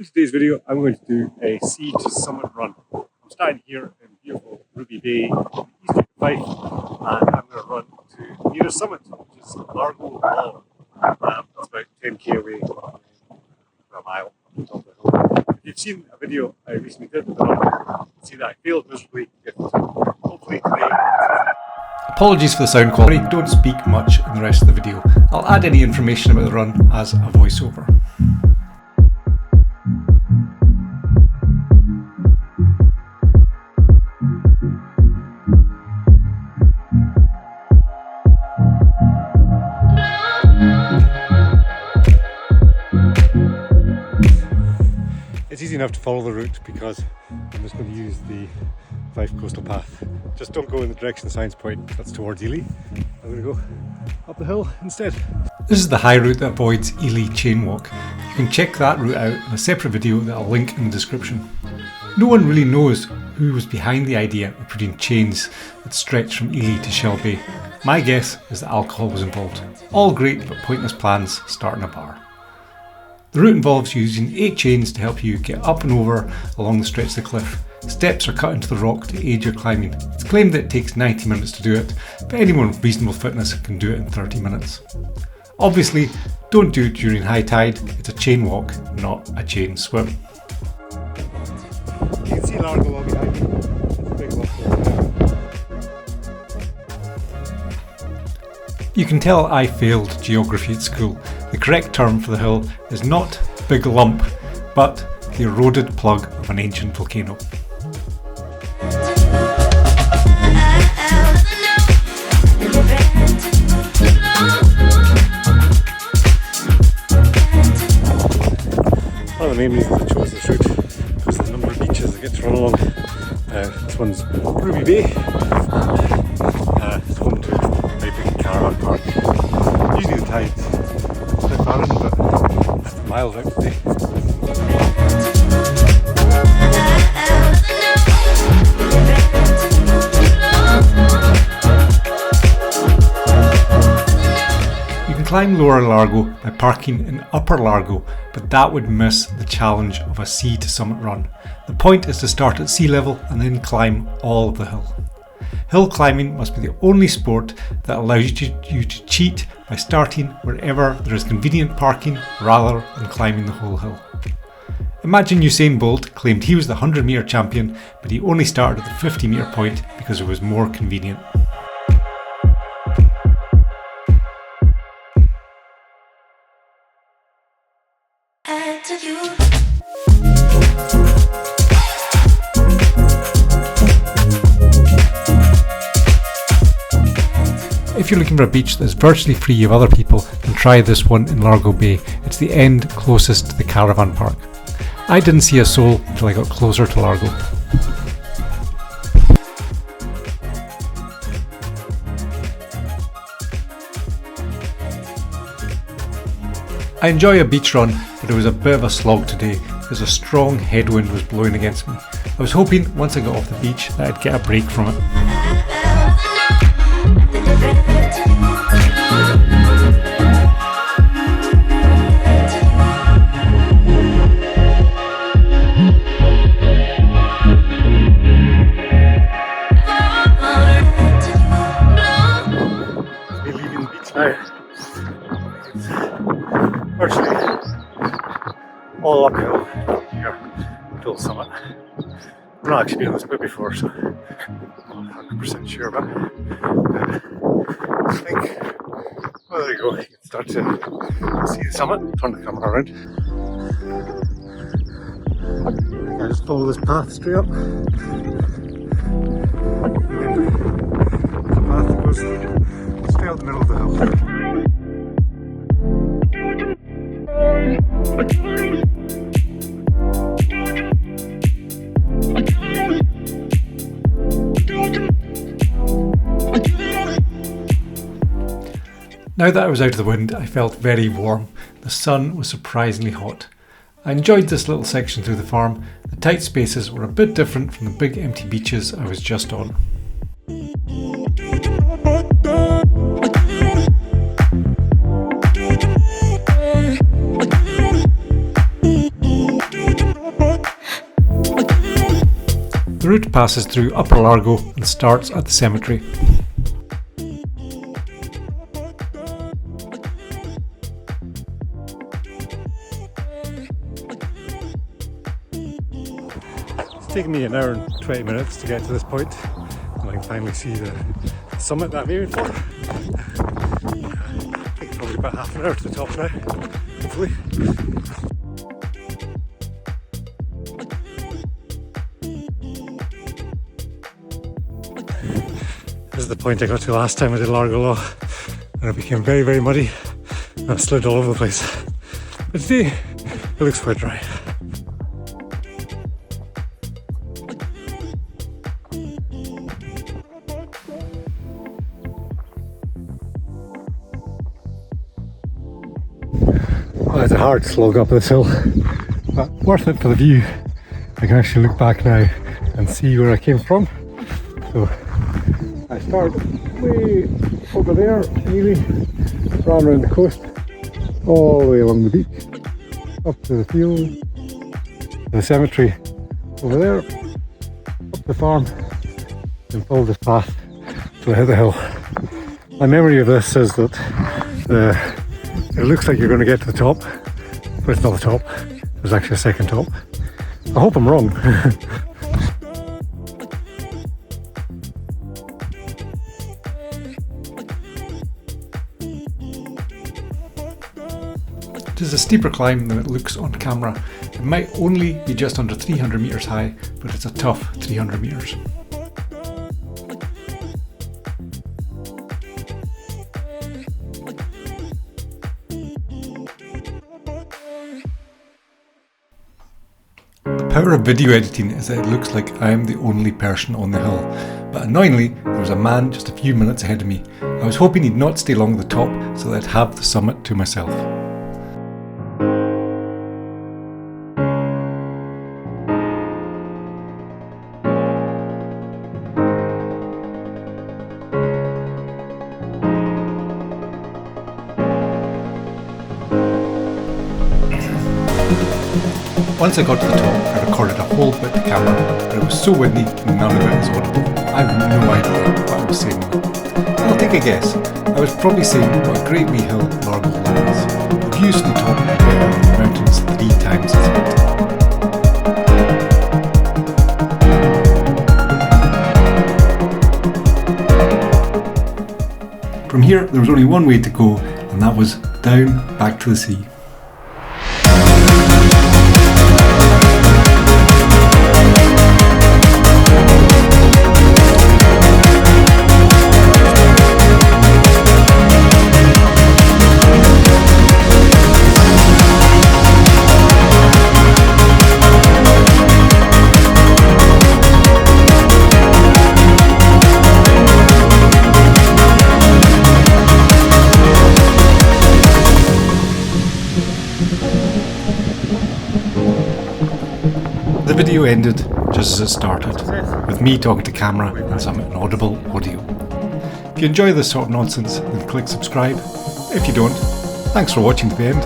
In today's video, I'm going to do a sea to summit run. I'm starting here in beautiful Ruby Bay, east of Fife, and I'm going to run to the nearest summit, which is Largo Law. That's about 10k away, for a mile up the top of the hill. If you've seen a video I recently did with the run, you can see that I failed miserably. Hopefully today. Apologies for the sound quality, don't speak much in the rest of the video. I'll add any information about the run as a voiceover. It's easy enough to follow the route because I'm just going to use the Fife coastal path. Just don't go in the direction the signs point, that's towards Ely. I'm going to go up the hill instead. This is the high route that avoids Ely chain walk. You can check that route out in a separate video that I'll link in the description. No one really knows who was behind the idea of putting chains that stretch from Ely to Shell Bay. My guess is that alcohol was involved. All great but pointless plans start in a bar. The route involves using 8 chains to help you get up and over along the stretch of the cliff. Steps are cut into the rock to aid your climbing. It's claimed that it takes 90 minutes to do it, but anyone with reasonable fitness can do it in 30 minutes. Obviously, don't do it during high tide. It's a chain walk, not a chain swim. You can see Largo Law behind me. It's a big rock over there. You can tell I failed geography at school. The correct term for the hill is not big lump, but the eroded plug of an ancient volcano. One of the main reasons I chose this route was the number of beaches I get to run along. This one's Ruby Bay. It's home to a very big caravan park. Usually the tide's a bit barren, but it's miles out today. You can climb Lower Largo by parking in Upper Largo, but that would miss the challenge of a sea to summit run. The point is to start at sea level and then climb all of the hill. Hill climbing must be the only sport that allows you to cheat by starting wherever there is convenient parking rather than climbing the whole hill. Imagine Usain Bolt claimed he was the 100-metre champion, but he only started at the 50-metre point because it was more convenient. If you're looking for a beach that's virtually free of other people, then try this one in Largo Bay. It's the end closest to the caravan park. I didn't see a soul until I got closer to Largo. I enjoy a beach run, but it was a bit of a slog today because a strong headwind was blowing against me. I was hoping once I got off the beach that I'd get a break from it. We're leaving the beach now. Virtually all uphill here until the summit. I've not actually been on this bit before, so I'm not 100% sure, but I think, well, there you go. You can start to see the summit. Turn the camera around. I just follow this path straight up. The path goes straight out the middle of the hill. Now that I was out of the wind, I felt very warm. The sun was surprisingly hot. I enjoyed this little section through the farm. The tight spaces were a bit different from the big empty beaches I was just on. The route passes through Upper Largo and starts at the cemetery. It's taken me an hour and 20 minutes to get to this point, and I can finally see the summit that I'm aiming for. I think probably about half an hour to the top now, hopefully. This is the point I got to last time I did Largo Law, and it became very, very muddy, and I slid all over the place. But today, it looks quite dry. Well, it's a hard slog up this hill, but worth it for the view. I can actually look back now and see where I came from. So I started way over there, nearly ran around the coast, all the way along the beach, up to the field, the cemetery over there, up the farm, and followed this path till I hit the hill. My memory of this is that it looks like you're going to get to the top, but it's not the top. There's actually a second top. I hope I'm wrong. It is a steeper climb than it looks on camera. It might only be just under 300 metres high, but it's a tough 300 metres. The power of video editing is that it looks like I am the only person on the hill, but annoyingly there was a man just a few minutes ahead of me. I was hoping he'd not stay along the top so that I'd have the summit to myself. Once I got to the top, I recorded a whole bit to camera, but it was so windy and none of it was audible. I have no idea what I was saying. I'll take a guess. I was probably saying what a great wee hill Largo Law is. The views from the top are better than the mountains 3 times as big. From here, there was only one way to go, and that was down back to the sea. The video ended just as it started, with me talking to camera and some inaudible audio. If you enjoy this sort of nonsense, then click subscribe. If you don't, thanks for watching to the end.